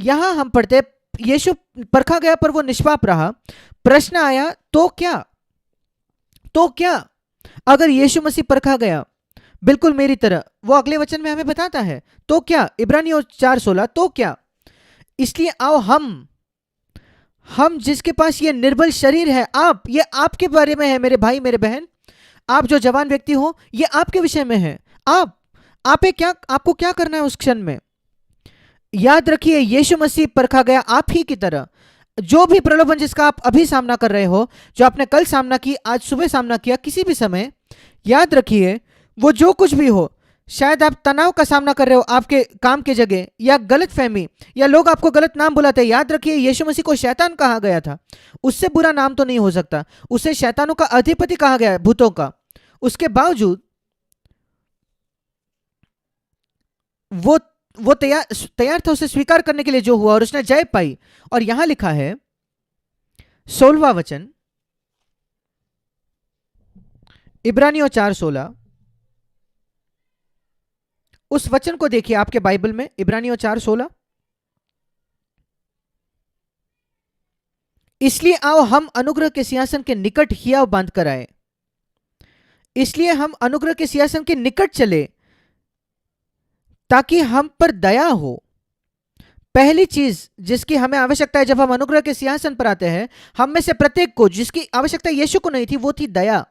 यहां हम पढ़ते यीशु परखा गया पर वो निष्पाप रहा। प्रश्न आया तो क्या, तो क्या अगर यीशु मसीह परखा गया बिल्कुल मेरी तरह, वो अगले वचन में हमें बताता है तो क्या, इब्रानियों 4:16, तो क्या। इसलिए आओ हम जिसके पास ये निर्बल शरीर है, आप, ये आपके बारे में है मेरे भाई मेरे बहन, आप जो जवान व्यक्ति हो, ये आपके विषय में है। आपको क्या करना है उस क्षण में। याद रखिए यीशु मसीह परखा गया आप ही की तरह। जो भी प्रलोभन जिसका आप अभी सामना कर रहे हो, जो आपने कल सामना की, आज सुबह सामना किया, किसी भी समय, याद रखिए वो जो कुछ भी हो, शायद आप तनाव का सामना कर रहे हो आपके काम की जगह, या गलत फहमी, या लोग आपको गलत नाम बुलाते हैं। याद रखिए यीशु मसीह को शैतान कहा गया था, उससे बुरा नाम तो नहीं हो सकता, उसे शैतानों का अधिपति कहा गया है, भूतों का। उसके बावजूद वो वो तैयार था उसे स्वीकार करने के लिए जो हुआ, और उसने जय पाई। और यहां लिखा है 16वां वचन, इब्रानियों 4:16, उस वचन को देखिए आपके बाइबल में, इब्रानियों 4:16। इसलिए आओ हम अनुग्रह के सिंहासन के निकट हियाव बांध कर आए। इसलिए हम अनुग्रह के सिंहासन के निकट चले ताकि हम पर दया हो। पहली चीज जिसकी हमें आवश्यकता है जब हम अनुग्रह के सिंहासन पर आते हैं, हम में से प्रत्येक को जिसकी आवश्यकता यीशु को नहीं थी, वो थी दया।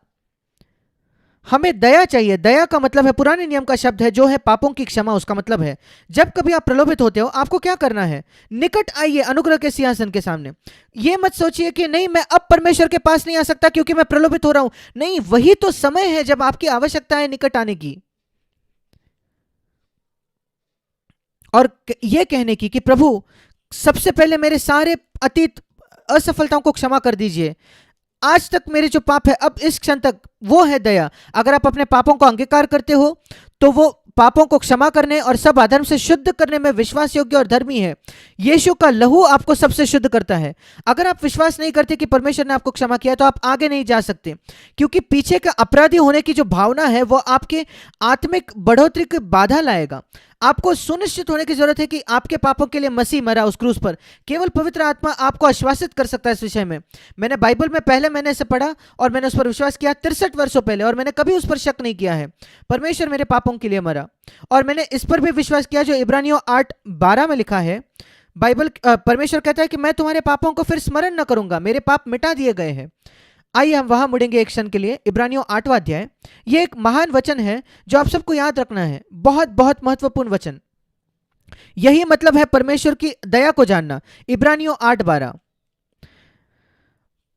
हमें दया चाहिए। दया का मतलब है, पुराने नियम का शब्द है जो है पापों की क्षमा। उसका मतलब है जब कभी आप प्रलोभित होते हो, आपको क्या करना है, निकट आइए अनुग्रह के सिंहासन के सामने। ये मत सोचिए कि नहीं मैं अब परमेश्वर के पास नहीं आ सकता क्योंकि मैं प्रलोभित हो रहा हूं। नहीं, वही तो समय है जब आपकी आवश्यकता है निकट आने की, और यह कहने की कि प्रभु सबसे पहले मेरे सारे अतीत असफलताओं को क्षमा कर दीजिए, आज तक मेरे जो पाप है अब इस क्षण तक, वो है दया। अगर आप अपने पापों को अंगीकार करते हो तो वो पापों को क्षमा करने और सब अधर्म से शुद्ध करने में विश्वास योग्य और धर्मी है। यीशु का लहू आपको सबसे शुद्ध करता है। अगर आप विश्वास नहीं करते कि परमेश्वर ने आपको क्षमा किया तो आप आगे नहीं जा सकते, क्योंकि पीछे का अपराधी होने की जो भावना है वो आपके आत्मिक बढ़ोतरी की बाधा लाएगा। आपको सुनिश्चित होने की जरूरत है कि आपके पापों के लिए मसीह मरा उस क्रूस पर। केवल पवित्र आत्मा आपको आश्वासित कर सकता है इस विषय में। मैंने बाइबल में पहले मैंने इसे पढ़ा और मैंने उस पर विश्वास किया 63 वर्षों पहले, और मैंने कभी उस पर शक नहीं किया है। परमेश्वर मेरे पापों के लिए मरा, और मैंने इस पर भी विश्वास किया जो इब्रानियों 8:12 में लिखा है। बाइबल परमेश्वर कहता है कि मैं तुम्हारे पापों को फिर स्मरण न करूंगा, मेरे पाप मिटा दिए गए हैं। आइए हम वहां मुड़ेंगे एक क्षण के लिए। इब्रानियों 8वां अध्याय, ये एक महान वचन है जो आप सबको याद रखना है, बहुत बहुत महत्वपूर्ण वचन। यही मतलब है परमेश्वर की दया को जानना। इब्रानियों 8:12,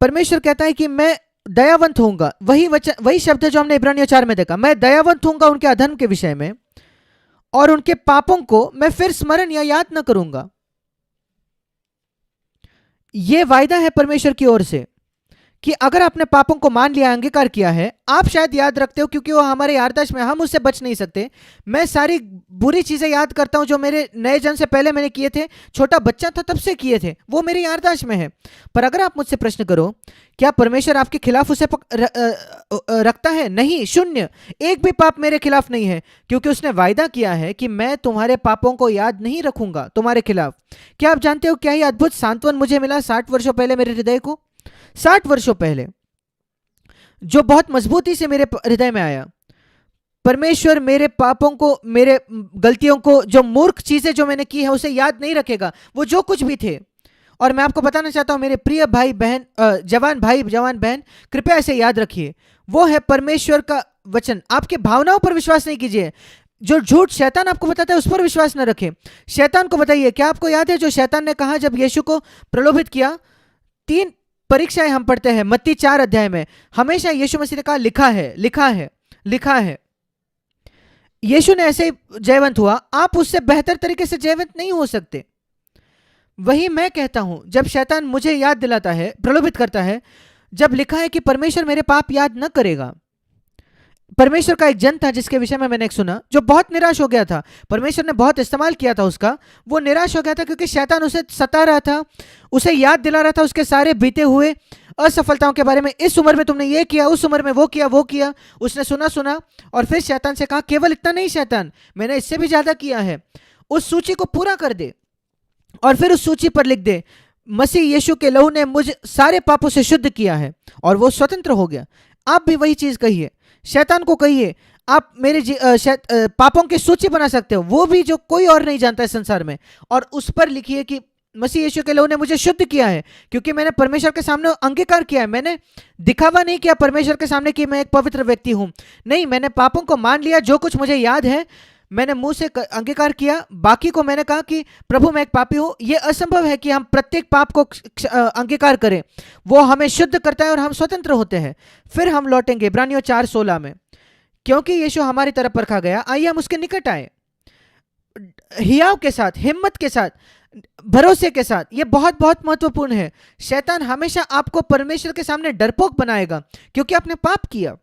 परमेश्वर कहता है कि मैं दयावंत होऊंगा। वही वचन, वही शब्द है जो हमने इब्रानियों 4 में देखा। मैं दयावंत होऊंगा उनके अधर्म के विषय में, और उनके पापों को मैं फिर स्मरण या याद न करूंगा। यह वायदा है परमेश्वर की ओर से कि अगर आपने पापों को मान लिया, अंगीकार किया है, आप शायद याद रखते हो क्योंकि वो हमारे याददाश्त में, हम उससे बच नहीं सकते। मैं सारी बुरी चीजें याद करता हूं जो मेरे नए जन्म से पहले मैंने किए थे, छोटा बच्चा था तब से किए थे, वो मेरे याददाश्त में है। पर अगर आप मुझसे प्रश्न करो क्या परमेश्वर आपके खिलाफ उसे रखता है? नहीं, शून्य, एक भी पाप मेरे खिलाफ नहीं है, क्योंकि उसने वायदा किया है कि मैं तुम्हारे पापों को याद नहीं रखूंगा तुम्हारे खिलाफ। क्या आप जानते हो क्या ही अद्भुत सांत्वन मुझे मिला 60 वर्षों पहले मेरे हृदय को, 60 वर्षों पहले, जो बहुत मजबूती से मेरे हृदय में आया। परमेश्वर मेरे पापों को, मेरे गलतियों को, जो मूर्ख चीजें जो मैंने की है उसे याद नहीं रखेगा, वो जो कुछ भी थे। और मैं आपको बताना चाहता हूं मेरे प्रिय भाई बहन, जवान भाई जवान बहन, कृपया इसे याद रखिए। वो है परमेश्वर का वचन। आपके भावनाओं पर विश्वास नहीं कीजिए। जो झूठ शैतान आपको बताता है उस पर विश्वास न रखें। शैतान को बताइए, क्या आपको याद है जो शैतान ने कहा जब यीशु को प्रलोभित किया? 3 परीक्षाएं हम पढ़ते हैं मत्ती 4 अध्याय में। हमेशा यीशु मसीह ने कहा लिखा है, लिखा है, लिखा है। यीशु ने ऐसे ही जयवंत हुआ, आप उससे बेहतर तरीके से जयवंत नहीं हो सकते। वही मैं कहता हूं, जब शैतान मुझे याद दिलाता है, प्रलोभित करता है, जब लिखा है कि परमेश्वर मेरे पाप याद न करेगा। परमेश्वर का एक जन था जिसके विषय में मैंने एक सुना, जो बहुत निराश हो गया था। परमेश्वर ने बहुत इस्तेमाल किया था उसका, वो निराश हो गया था क्योंकि शैतान उसे सता रहा था, उसे याद दिला रहा था उसके सारे बीते हुए असफलताओं के बारे में। इस उम्र में तुमने ये किया, उस उम्र में वो किया, वो किया। उसने सुना और फिर शैतान से कहा, केवल इतना नहीं शैतान, मैंने इससे भी ज्यादा किया है, उस सूची को पूरा कर दे। और फिर उस सूची पर लिख दे, मसीह यीशु के लहू ने मुझे सारे पापों से शुद्ध किया है, और वो स्वतंत्र हो गया। आप भी वही चीज कहिए, शैतान को कहिए, आप मेरे पापों की सूची बना सकते हो, वो भी जो कोई और नहीं जानता है संसार में, और उस पर लिखिए कि मसीह यीशु के लहू ने मुझे शुद्ध किया है, क्योंकि मैंने परमेश्वर के सामने अंगीकार किया है। मैंने दिखावा नहीं किया परमेश्वर के सामने कि मैं एक पवित्र व्यक्ति हूं, नहीं, मैंने पापों को मान लिया, जो कुछ मुझे याद है मैंने मुंह से अंगीकार किया, बाकी को मैंने कहा कि प्रभु मैं एक पापी हूं। यह असंभव है कि हम प्रत्येक पाप को अंगीकार करें, वो हमें शुद्ध करता है और हम स्वतंत्र होते हैं। फिर हम लौटेंगे इब्रानियों 4:16 में, क्योंकि यीशु हमारी तरफ परखा गया, आइए हम उसके निकट आए हियाव के साथ, हिम्मत के साथ, भरोसे के साथ। यह बहुत बहुत महत्वपूर्ण है। शैतान हमेशा आपको परमेश्वर के सामने डरपोक बनाएगा, क्योंकि आपने पाप किया।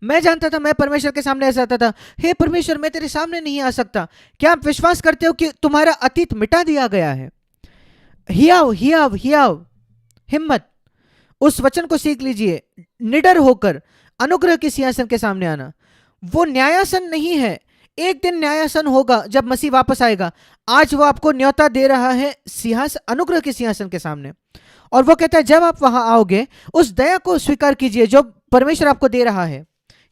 मैं जानता था, मैं परमेश्वर के सामने ऐसा आता था, हे परमेश्वर मैं तेरे सामने नहीं आ सकता। क्या आप विश्वास करते हो कि तुम्हारा अतीत मिटा दिया गया है? हियाव हियाव हियाव, हिम्मत, उस वचन को सीख लीजिए, निडर होकर अनुग्रह के सिंहासन के सामने आना। वो न्यायासन नहीं है, एक दिन न्यायासन होगा जब मसीह वापस आएगा। आज वो आपको न्योता दे रहा है सिंहासन, अनुग्रह के सिंहासन के सामने, और वो कहता है जब आप वहां आओगे उस दया को स्वीकार कीजिए जो परमेश्वर आपको दे रहा है।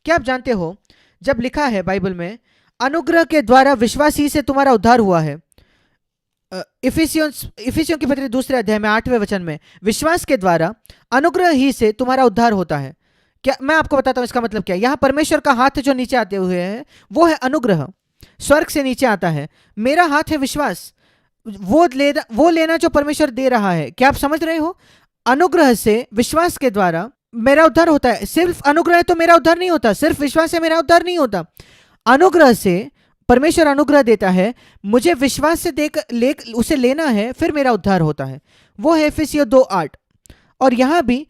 क्या आप जानते हो, जब लिखा है बाइबल में अनुग्रह के द्वारा विश्वास ही से तुम्हारा उद्धार हुआ है, इफिसियों की पत्री 2 अध्याय में 8वें वचन में, विश्वास के द्वारा अनुग्रह ही से तुम्हारा उद्धार होता है। क्या मैं आपको बताता हूं इसका मतलब क्या है। यहां परमेश्वर का हाथ जो नीचे आते हुए है वो है अनुग्रह, स्वर्ग से नीचे आता है। मेरा हाथ है विश्वास, वो लेना जो परमेश्वर दे रहा है। क्या आप समझ रहे हो? अनुग्रह से, विश्वास के द्वारा मेरा उद्धार होता है। सिर्फ अनुग्रह है तो मेरा उद्धार नहीं होता, सिर्फ विश्वास से मेरा उद्धार नहीं होता। अनुग्रह से परमेश्वर अनुग्रह देता है, मुझे विश्वास से उसे लेना है, फिर मेरा उद्धार होता है। वो है इफिसियों 2:8। और यहां भी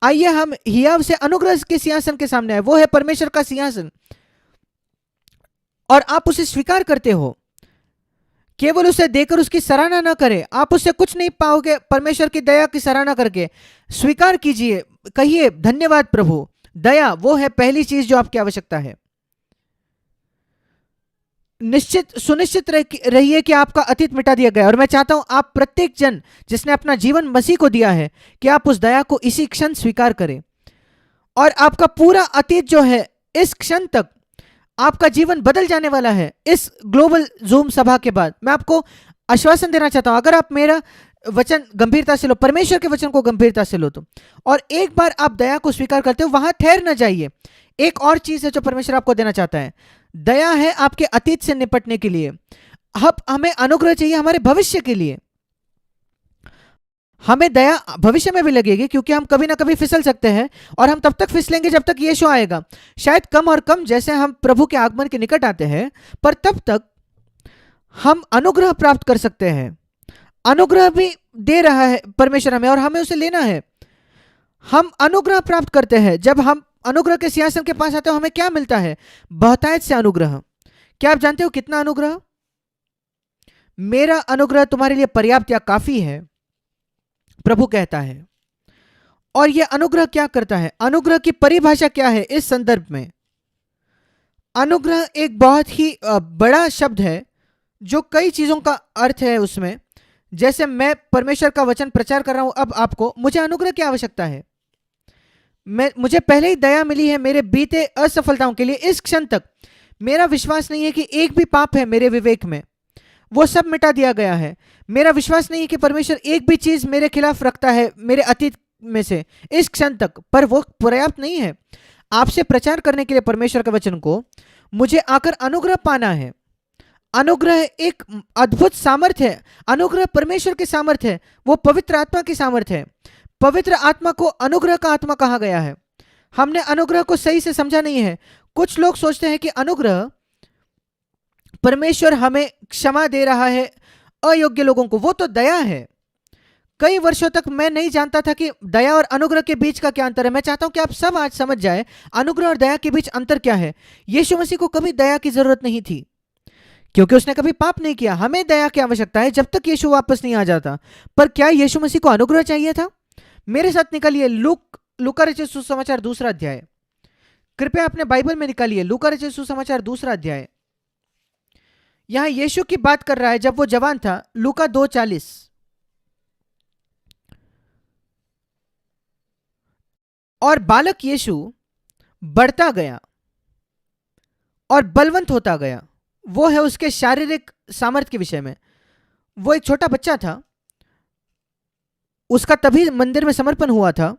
आइए हम हियाव से अनुग्रह के सिंहासन के सामने आए, वो है परमेश्वर का सिंहासन, और आप उसे स्वीकार करते हो। केवल उसे देकर उसकी सराहना ना करें, आप उससे कुछ नहीं पाओगे परमेश्वर की दया की सराहना करके। स्वीकार कीजिए, कहिए धन्यवाद प्रभु, दया वो है पहली चीज जो आपकी आवश्यकता है। सुनिश्चित रहिए कि आपका अतीत मिटा दिया गया। और मैं चाहता हूं आप प्रत्येक जन जिसने अपना जीवन मसीह को दिया है कि आप उस दया को इसी क्षण स्वीकार करें, और आपका पूरा अतीत जो है इस क्षण तक आपका जीवन बदल जाने वाला है। इस ग्लोबल जूम सभा के बाद मैं आपको आश्वासन देना चाहता हूं, अगर आप मेरा वचन गंभीरता से लो, परमेश्वर के वचन को गंभीरता से लो तो, और एक बार आप दया को स्वीकार करते हो, वहां ठहर ना जाइए। एक और चीज है जो परमेश्वर आपको देना चाहता है, दया है आपके अतीत से निपटने के लिए। अब हमें अनुग्रह चाहिए हमारे भविष्य के लिए। हमें दया भविष्य में भी लगेगी, क्योंकि हम कभी ना कभी फिसल सकते हैं, और हम तब तक फिसलेंगे जब तक यीशु आएगा। शायद कम और कम जैसे हम प्रभु के आगमन के निकट आते हैं, पर तब तक हम अनुग्रह प्राप्त कर सकते हैं। अनुग्रह भी दे रहा है परमेश्वर हमें, और हमें उसे लेना है। हम अनुग्रह प्राप्त करते हैं, जब हम अनुग्रह के सिंहासन के पास आते हो हमें क्या मिलता है? बहुतायत से अनुग्रह। क्या आप जानते हो कितना अनुग्रह? मेरा अनुग्रह तुम्हारे लिए पर्याप्त या काफी है, प्रभु कहता है। और यह अनुग्रह क्या करता है? अनुग्रह की परिभाषा क्या है इस संदर्भ में? अनुग्रह एक बहुत ही बड़ा शब्द है जो कई चीजों का अर्थ है उसमें। जैसे मैं परमेश्वर का वचन प्रचार कर रहा हूं अब आपको, मुझे अनुग्रह की आवश्यकता है। मुझे पहले ही दया मिली है मेरे बीते असफलताओं के लिए। इस क्षण तक मेरा विश्वास नहीं है कि एक भी पाप है मेरे विवेक में, वो सब मिटा दिया गया है। मेरा विश्वास नहीं है कि परमेश्वर एक भी चीज मेरे खिलाफ रखता है मेरे अतीत में से इस क्षण तक, पर वो पर्याप्त नहीं है। आपसे प्रचार करने के लिए परमेश्वर के वचन को मुझे आकर अनुग्रह पाना है। अनुग्रह एक अद्भुत सामर्थ्य है। अनुग्रह परमेश्वर की सामर्थ्य है, वो पवित्र आत्मा की सामर्थ्य है। पवित्र आत्मा को अनुग्रह का आत्मा कहा गया है। हमने अनुग्रह को सही से समझा नहीं है। कुछ लोग सोचते हैं कि अनुग्रह परमेश्वर हमें क्षमा दे रहा है अयोग्य लोगों को, वो तो दया है। कई वर्षों तक मैं नहीं जानता था कि दया और अनुग्रह के बीच का क्या अंतर है। मैं चाहता हूं कि आप सब आज समझ जाए अनुग्रह और दया के बीच अंतर क्या है। यीशु मसीह को कभी दया की जरूरत नहीं थी, क्योंकि उसने कभी पाप नहीं किया। हमें दया की आवश्यकता है जब तक यीशु वापस नहीं आ जाता। पर क्या यीशु मसीह को अनुग्रह चाहिए था? मेरे साथ निकालिए लूका रचित सुसमाचार 2 अध्याय। कृपया अपने बाइबल में निकालिए लूका रचित सुसमाचार 2 अध्याय। यहां यीशु की बात कर रहा है जब वो जवान था, लूका 2:40। और बालक यीशु बढ़ता गया और बलवंत होता गया। वो है उसके शारीरिक सामर्थ्य के विषय में। वो एक छोटा बच्चा था, उसका तभी मंदिर में समर्पण हुआ था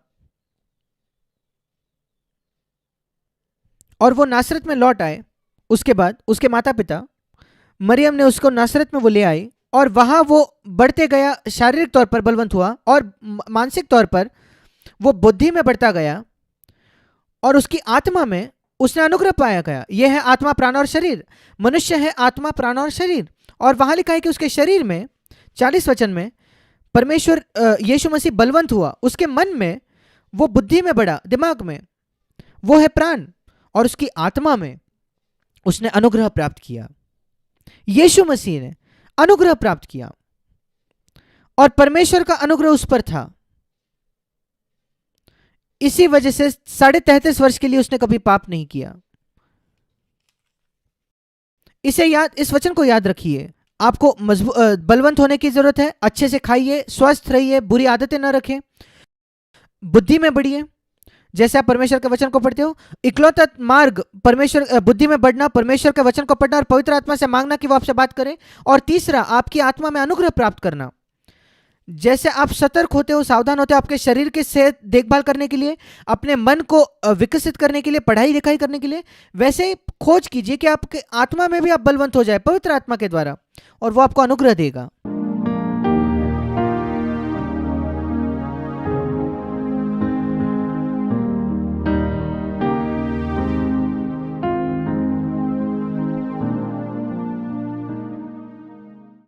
और वो नासरत में लौट आए। उसके बाद उसके माता पिता मरियम ने उसको नासरत में वो ले आई और वहां वो बढ़ते गया, शारीरिक तौर पर बलवंत हुआ और मानसिक तौर पर वो बुद्धि में बढ़ता गया और उसकी आत्मा में उसने अनुग्रह पाया गया। यह है आत्मा, प्राण और शरीर। मनुष्य है आत्मा, प्राण और शरीर। और वहां लिखा है कि उसके शरीर में 40 वचन में परमेश्वर यीशु मसीह बलवंत हुआ। उसके मन में वो बुद्धि में बढ़ा, दिमाग में वो है प्राण, और उसकी आत्मा में उसने अनुग्रह प्राप्त किया। यीशु मसीह ने अनुग्रह प्राप्त किया और परमेश्वर का अनुग्रह उस पर था। इसी वजह से 33.5 वर्ष के लिए उसने कभी पाप नहीं किया। इस वचन को याद रखिए। आपको बलवंत होने की जरूरत है। अच्छे से खाइए, स्वस्थ रहिए, बुरी आदतें न रखें, बुद्धि में बढ़िए जैसे आप परमेश्वर के वचन को पढ़ते हो। इकलौता मार्ग परमेश्वर बुद्धि में बढ़ना, परमेश्वर के वचन को पढ़ना और पवित्र आत्मा से मांगना कि वो आपसे बात करे। और तीसरा, आपकी आत्मा में अनुग्रह प्राप्त करना। जैसे आप सतर्क होते हो, सावधान होते हो आपके शरीर की सेहत देखभाल करने के लिए, अपने मन को विकसित करने के लिए, पढ़ाई लिखाई करने के लिए, वैसे ही खोज कीजिए कि आपके आत्मा में भी आप बलवंत हो जाए पवित्र आत्मा के द्वारा, और वो आपको अनुग्रह देगा।